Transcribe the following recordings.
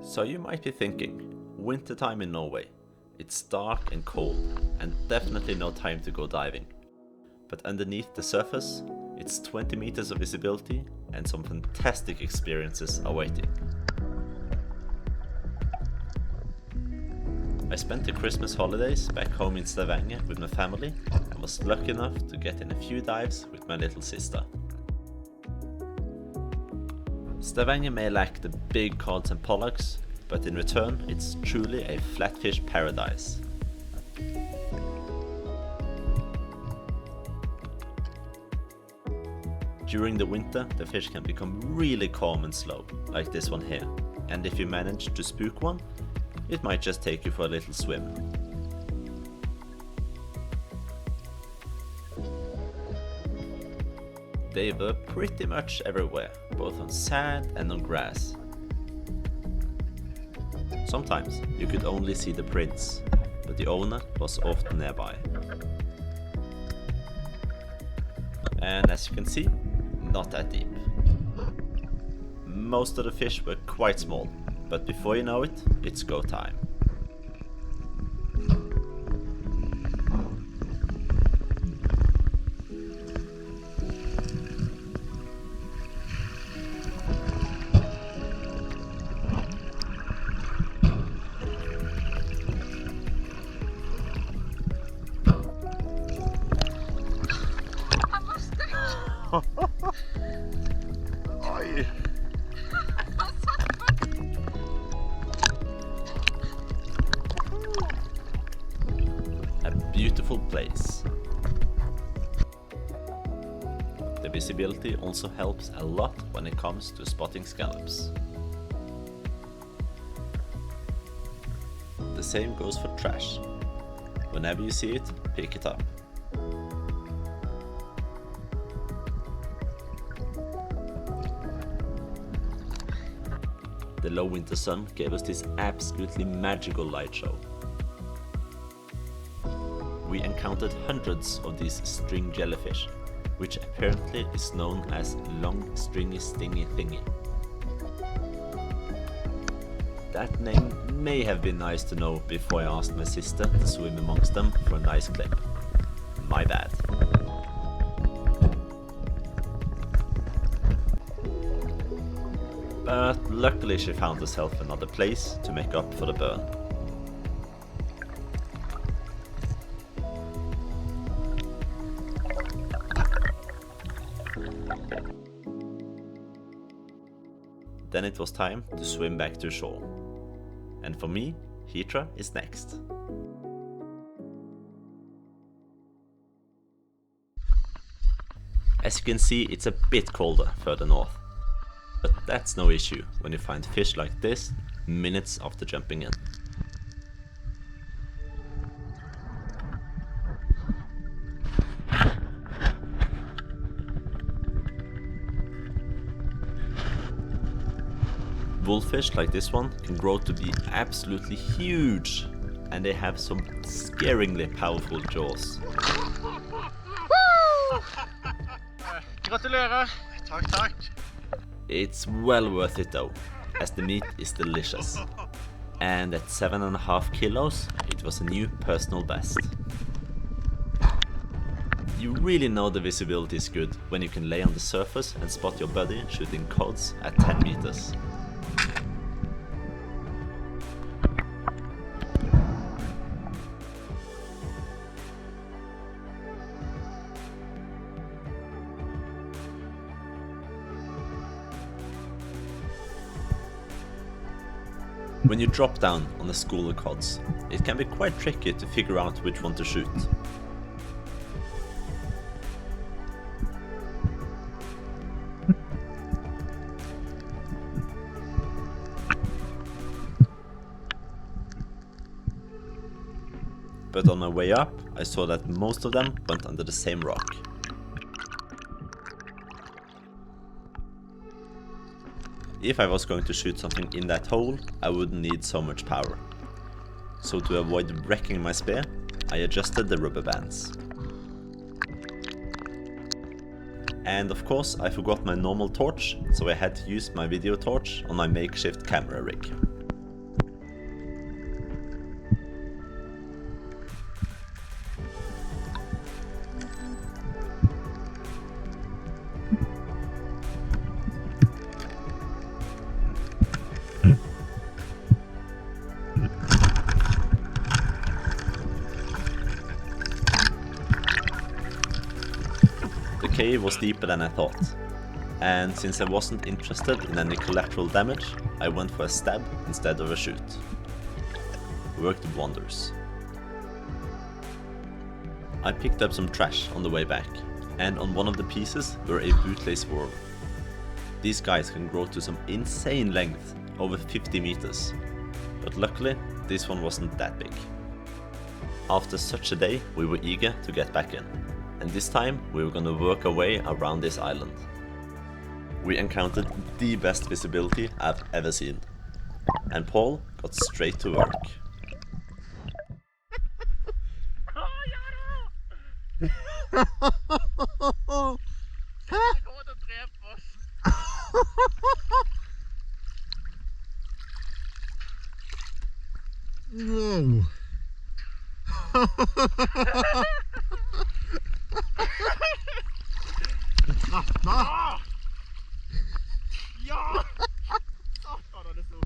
So you might be thinking, wintertime in Norway. It's dark and cold, and definitely no time to go diving. But underneath the surface, it's 20 meters of visibility and some fantastic experiences awaiting. I spent the Christmas holidays back home in Stavanger with my family and was lucky enough to get in a few dives with my little sister. Stavanger may lack the big cods and pollocks, but in return it's truly a flatfish paradise. During the winter the fish can become really calm and slow, like this one here, and if you manage to spook one, it might just take you for a little swim. They were pretty much everywhere, both on sand and on grass. Sometimes you could only see the prints, but the owner was often nearby. And as you can see, not that deep. Most of the fish were quite small, but before you know it, it's go time. Oj! A beautiful place. The visibility also helps a lot when it comes to spotting scallops. The same goes for trash. Whenever you see it, pick it up. The low winter sun gave us this absolutely magical light show. We encountered hundreds of these string jellyfish, which apparently is known as long stringy stingy thingy. That name may have been nice to know before I asked my sister to swim amongst them for a nice clip. My bad. But luckily she found herself another place to make up for the burn. Then it was time to swim back to shore. And for me, Hitra is next. As you can see, it's a bit colder further north. But that's no issue when you find fish like this minutes after jumping in. Wolffish like this one can grow to be absolutely huge, and they have some scaringly powerful jaws. Gratulerer! Takk, takk. It's well worth it though, as the meat is delicious. And at 7.5 kilos, it was a new personal best. You really know the visibility is good when you can lay on the surface and spot your buddy shooting cods at 10 meters. When you drop down on a school of cods, it can be quite tricky to figure out which one to shoot. But on my way up, I saw that most of them went under the same rock. If I was going to shoot something in that hole, I wouldn't need so much power. So to avoid wrecking my spear, I adjusted the rubber bands. And of course I forgot my normal torch, so I had to use my video torch on my makeshift camera rig. cave was deeper than I thought, and since I wasn't interested in any collateral damage, I went for a stab instead of a shoot. Worked wonders. I picked up some trash on the way back, and on one of the pieces were a bootlace worm. These guys can grow to some insane length, over 50 meters, but luckily this one wasn't that big. After such a day, we were eager to get back in, and this time we were gonna work our way around this island. We encountered the best visibility I've ever seen, and Paul got straight to work. Wow. Ja! Satan, det er så.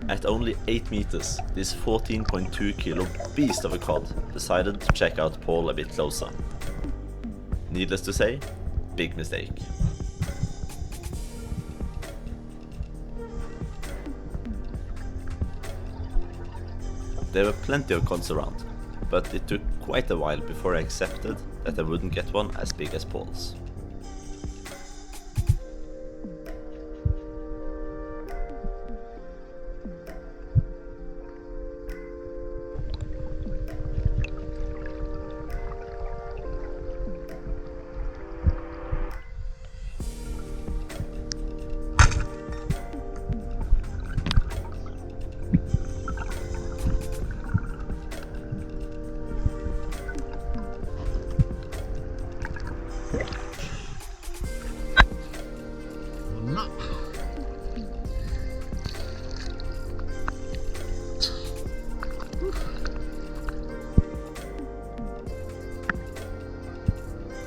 At only 8 meters, this 14.2 kilo beast of a cod decided to check out Paul a bit closer. Needless to say, big mistake. There were plenty of cods around, but it took quite a while before I accepted that I wouldn't get one as big as Paul's.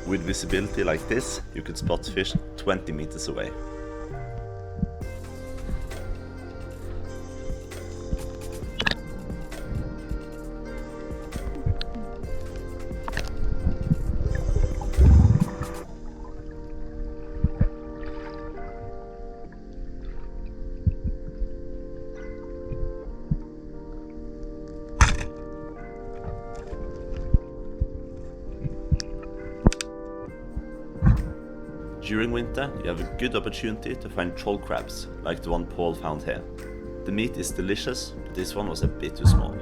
With visibility like this, you could spot fish 20 meters away. During winter, you have a good opportunity to find troll crabs, like the one Paul found here. The meat is delicious, but this one was a bit too small.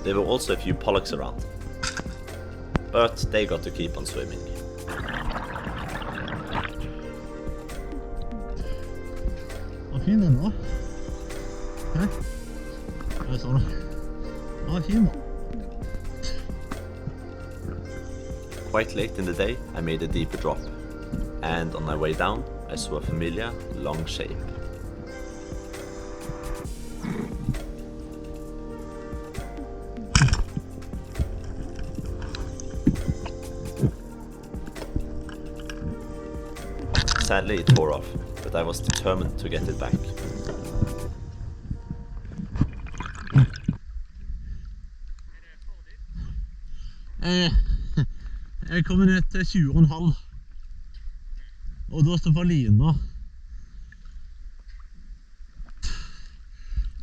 There were also a few pollocks around, but they got to keep on swimming. Hva fin den var. Hæ? Jeg så det. Ja, fin da. Quite late in the day, I made a deeper drop, and on my way down, I saw a familiar, long shape. Sadly, it tore off, but I was determined to get it back. Jeg kommer ned til 20,5, og da står for lina.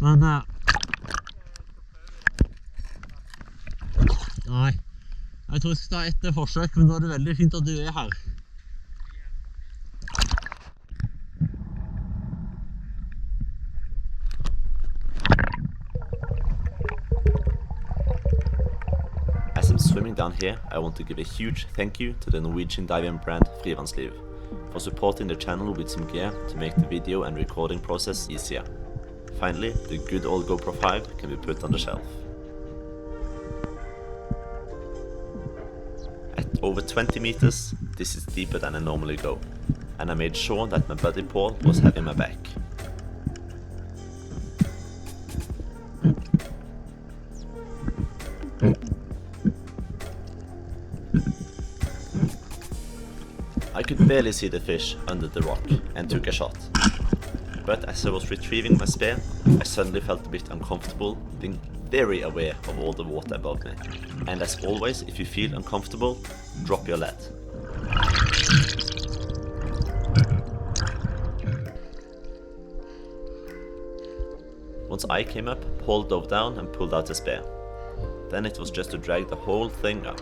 Men nei, jeg tror jeg skal ta ett forsøk, men da er det veldig fint at du er her. As I'm swimming down here, I want to give a huge thank you to the Norwegian diving brand Frivannsliv for supporting the channel with some gear to make the video and recording process easier. Finally, the good old GoPro 5 can be put on the shelf. At over 20 meters, this is deeper than I normally go, and I made sure that my buddy Paul was having my back. I could barely see the fish under the rock and took a shot. But as I was retrieving my spear, I suddenly felt a bit uncomfortable, being very aware of all the water above me. And as always, if you feel uncomfortable, drop your lead. Once I came up, Paul dove down and pulled out the spear. Then it was just to drag the whole thing up.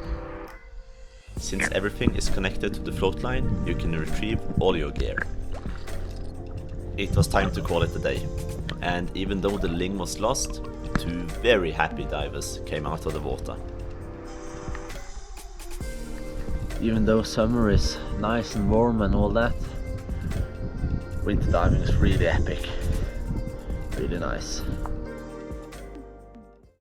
Since everything is connected to the float line, you can retrieve all your gear. It was time to call it a day, and even though the ling was lost, 2 very happy divers came out of the water. Even though summer is nice and warm and all that, winter diving is really epic. Really nice.